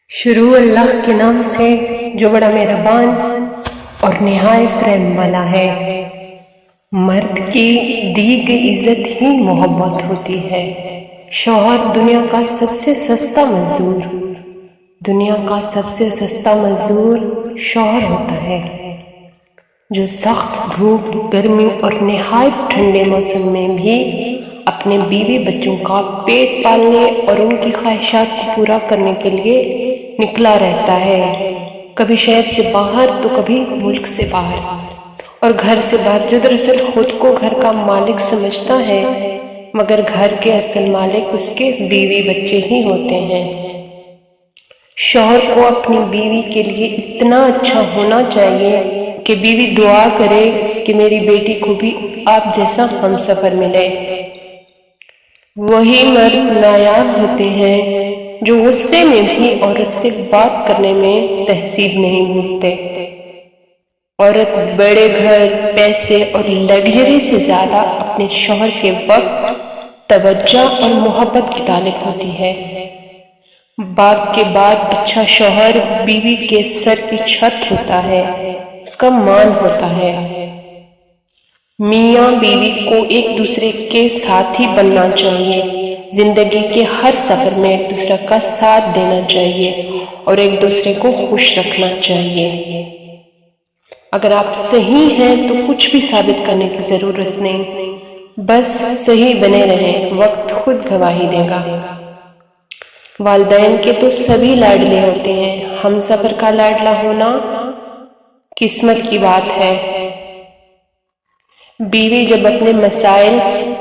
شروع اللہ کے نام سے جو بڑا مہربان اور نہایت رحم والا ہے۔ مرد کی دی گئی عزت ہی محبت ہوتی ہے۔ شوہر دنیا کا سب سے سستا مزدور شوہر ہوتا ہے، جو سخت دھوپ، گرمی اور نہایت ٹھنڈے موسم میں بھی اپنے بیوی بچوں کا پیٹ پالنے اور ان کی خواہشات کو پورا کرنے کے لیے نکلا رہتا ہے، کبھی شہر سے باہر تو کبھی ملک سے باہر، اور گھر سے باہر جو دراصل خود کو گھر کا مالک سمجھتا ہے، مگر گھر کے اصل مالک اس کے بیوی بچے ہی ہوتے ہیں۔ شوہر کو اپنی بیوی کے لیے اتنا اچھا ہونا چاہیے کہ بیوی دعا کرے کہ میری بیٹی کو بھی آپ جیسا ہمسفر ملے۔ وہی مرد نایاب ہوتے ہیں جو غصے میں بھی عورت سے بات کرنے میں تہذیب نہیں بھولتے۔ عورت بڑے گھر، پیسے اور لگژری سے زیادہ اپنے شوہر کے وقت، توجہ اور محبت کی طالب ہوتی ہے۔ باپ کے بعد اچھا شوہر بیوی کے سر کی چھت ہوتا ہے، اس کا مان ہوتا ہے۔ میاں بیوی کو ایک دوسرے کے ساتھی بننا چاہیے، زندگی کے ہر سفر میں ایک دوسرے کا ساتھ دینا چاہیے اور ایک دوسرے کو خوش رکھنا چاہیے۔ اگر آپ صحیح ہیں تو کچھ بھی ثابت کرنے کی ضرورت نہیں، بس صحیح بنے رہیں، وقت خود گواہی دے گا۔ والدین کے تو سبھی لاڈلے ہوتے ہیں، ہمسفر کا لاڈلا ہونا قسمت کی بات ہے۔ بیوی جب اپنے مسائل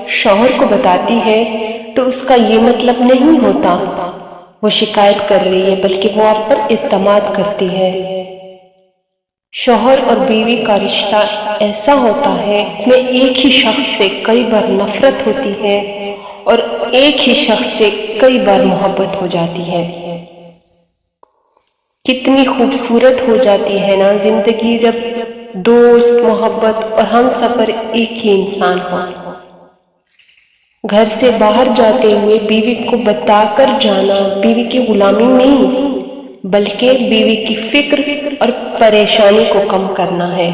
شوہر کو بتاتی ہے تو اس کا یہ مطلب نہیں ہوتا وہ شکایت کر رہی ہے، بلکہ وہ آپ پر اعتماد کرتی ہے۔ شوہر اور بیوی کا رشتہ ایسا ہوتا ہے جس میں ایک ہی شخص سے کئی بار نفرت ہوتی ہے اور ایک ہی شخص سے کئی بار محبت ہو جاتی ہے۔ کتنی خوبصورت ہو جاتی ہے نا زندگی جب دوست، محبت اور ہم سفر ایک ہی انسان ہو۔ گھر سے باہر جاتے ہوئے بیوی کو بتا کر جانا بیوی کی غلامی نہیں، بلکہ بیوی کی فکر اور پریشانی کو کم کرنا ہے۔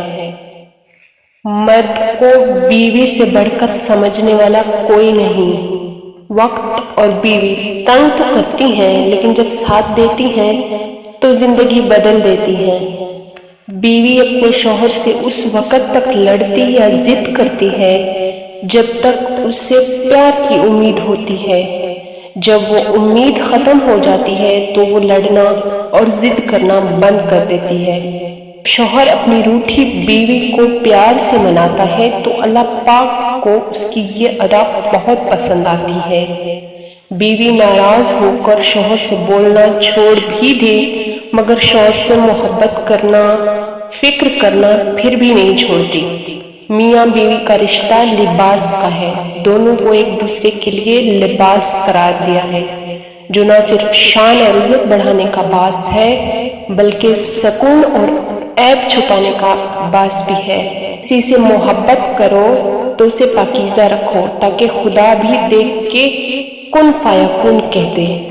مرد کو بیوی سے بڑھ کر سمجھنے والا کوئی نہیں۔ وقت اور بیوی تنگ تو کرتی ہیں، لیکن جب ساتھ دیتی ہیں تو زندگی بدل دیتی ہیں۔ بیوی اپنے شوہر سے اس وقت تک لڑتی یا ضد کرتی ہے جب تک اس سے پیار کی امید ہوتی ہے۔ جب وہ امید ختم ہو جاتی ہے تو وہ لڑنا اور ضد کرنا بند کر دیتی ہے۔ شوہر اپنی روٹھی بیوی کو پیار سے مناتا ہے تو اللہ پاک کو اس کی یہ ادا بہت پسند آتی ہے۔ بیوی ناراض ہو کر شوہر سے بولنا چھوڑ بھی دے، مگر شوہر سے محبت کرنا، فکر کرنا پھر بھی نہیں چھوڑتی۔ میاں بیوی کا رشتہ لباس کا ہے، دونوں کو ایک دوسرے کے لیے لباس قرار دیا ہے، جو نہ صرف شان اور عزت بڑھانے کا باعث ہے بلکہ سکون اور عیب چھپانے کا باعث بھی ہے۔ کسی سے محبت کرو تو اسے پاکیزہ رکھو، تاکہ خدا بھی دیکھ کے کن فیکون کہہ دے۔